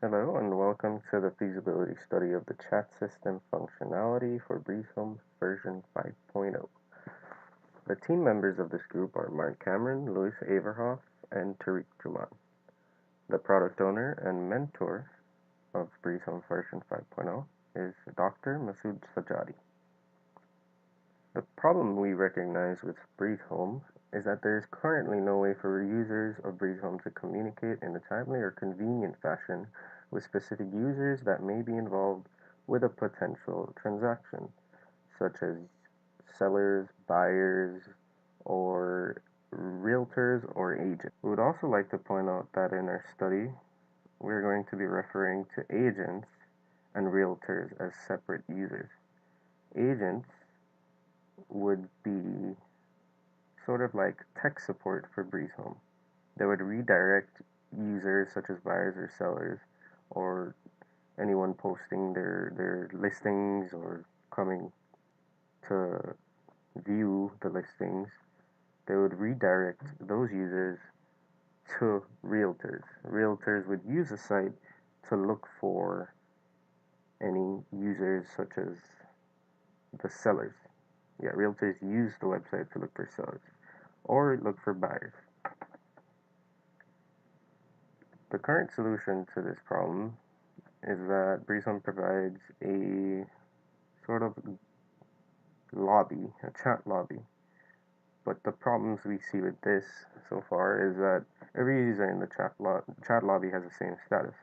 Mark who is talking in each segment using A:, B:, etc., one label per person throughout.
A: Hello and welcome to the feasibility study of the chat system functionality for Breezehome version 5.0. The team members of this group are Mark Cameron, Louis Averhoff, and Tariq Juman. The product owner and mentor of Breezehome version 5.0 is Dr. Masoud Sadjadi. The problem we recognize with Breezehome is that there is currently no way for users of Breezehome to communicate in a timely or convenient fashion with specific users that may be involved with a potential transaction, such as sellers, buyers, or realtors or agents. We would also like to point out that in our study, we're going to be referring to agents and realtors as separate users. Agents would be sort of like tech support for Breezehome. They would redirect users such as buyers or sellers or anyone posting their listings or coming to view the listings. They would redirect those users to realtors. Realtors would use the site to look for any users such as the sellers. Yeah, realtors use the website to look for sellers or look for buyers. The current solution to this problem is that Breezehome provides a sort of lobby, a chat lobby. But the problems we see with this so far is that every user in the chat lobby has the same status.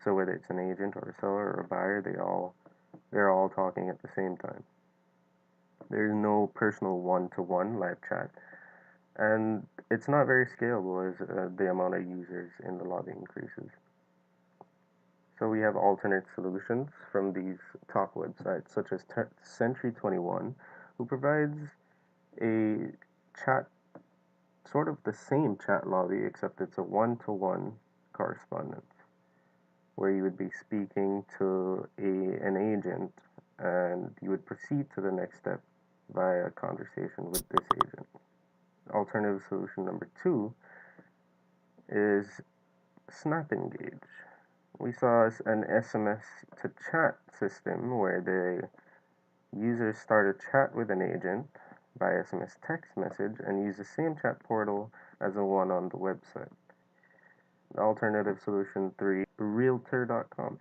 A: So whether it's an agent or a seller or a buyer, they're all talking at the same time. There's no personal one-to-one live chat, and it's not very scalable as the amount of users in the lobby increases. So we have alternate solutions from these top websites, such as Century 21, who provides a chat, sort of the same chat lobby, except it's a one-to-one correspondence, where you would be speaking to an agent and you would proceed to the next step via a conversation with this agent. Alternative solution number two is Snap Engage. We saw an SMS to chat system where the users start a chat with an agent by SMS text message and use the same chat portal as the one on the website. Alternative solution 3, Realtor.com.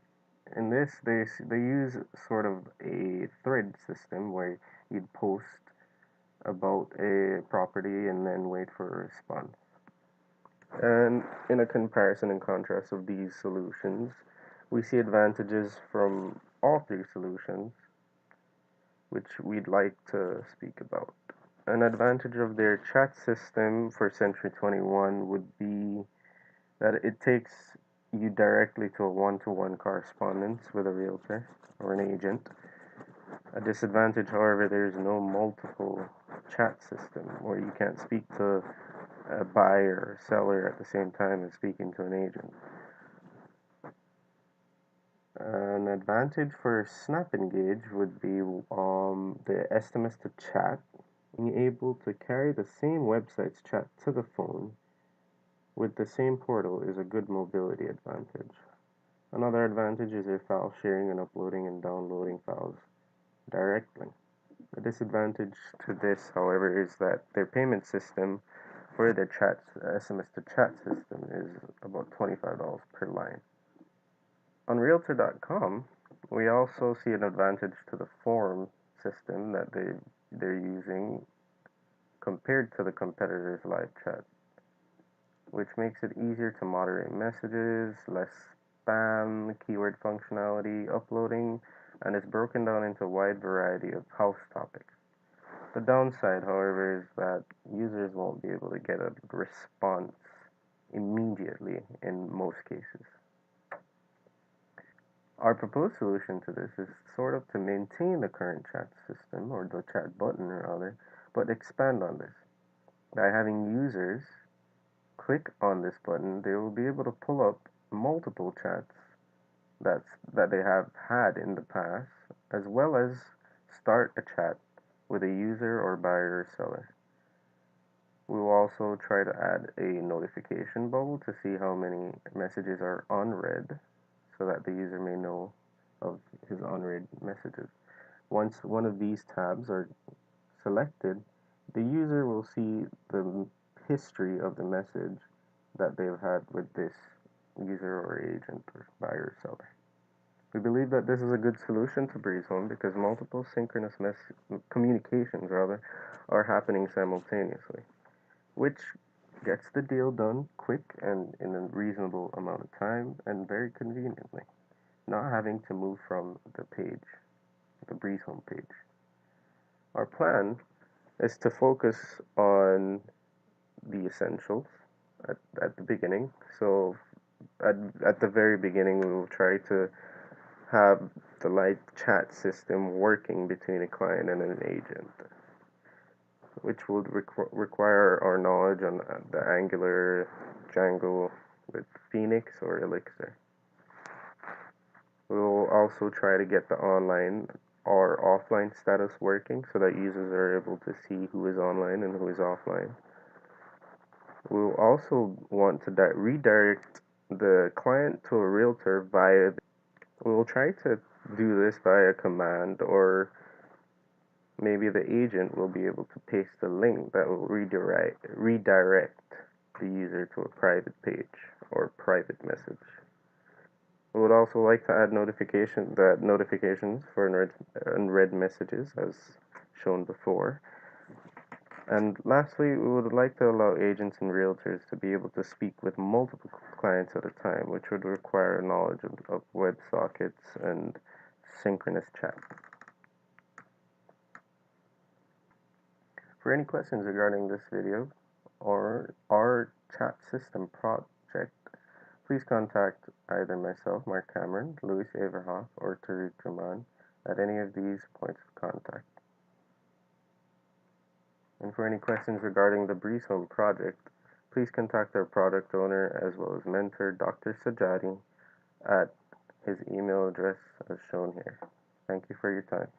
A: In this, they use sort of a thread system where you'd post about a property and then wait for a response. And in a comparison and contrast of these solutions, we see advantages from all three solutions, which we'd like to speak about. An advantage of their chat system for Century 21 would be that it takes you directly to a one-to-one correspondence with a realtor or an agent. A disadvantage, however, there's no multiple chat system where you can't speak to a buyer or seller at the same time as speaking to an agent. An advantage for Snap Engage would be the SMS to chat. Being able to carry the same website's chat to the phone with the same portal is a good mobility advantage. Another advantage is their file sharing and uploading and downloading files directly. The disadvantage to this, however, is that their payment system for their chat SMS to chat system is about $25 per line. On Realtor.com, we also see an advantage to the form system that they're using compared to the competitor's live chat, which makes it easier to moderate messages, less spam, keyword functionality, uploading, and it's broken down into a wide variety of house topics. The downside, however, is that users won't be able to get a response immediately in most cases. Our proposed solution to this is sort of to maintain the current chat system, or the chat button rather, but expand on this. By having users click on this button, they will be able to pull up multiple chats that they have had in the past, as well as start a chat with a user or buyer or seller. We will also try to add a notification bubble to see how many messages are unread, so that the user may know of his unread messages. Once one of these tabs are selected, the user will see the history of the message that they've had with this user or agent or buyer or seller. We believe that this is a good solution to Breeze Home because multiple synchronous communications are happening simultaneously, which gets the deal done quick and in a reasonable amount of time and very conveniently, not having to move from the page, the Breeze Home page. Our plan is to focus on the essentials at the beginning. So at the very beginning, we will try to have the live chat system working between a client and an agent, which would require our knowledge on the Angular, Django with Phoenix or Elixir. We'll also try to get the online or offline status working so that users are able to see who is online and who is offline. We'll also want to redirect the client to a realtor via. We'll try to do this via command, or maybe the agent will be able to paste a link that will redirect the user to a private page or private message. We would also like to add notifications for unread messages as shown before. And lastly, we would like to allow agents and realtors to be able to speak with multiple clients at a time, which would require knowledge of WebSockets and synchronous chat. For any questions regarding this video or our chat system project, please contact either myself, Mark Cameron, Louis Averhoff, or Tariq Juman at any of these points of contact. And for any questions regarding the Breeze Home project, please contact our product owner as well as mentor, Dr. Sadjadi, at his email address as shown here. Thank you for your time.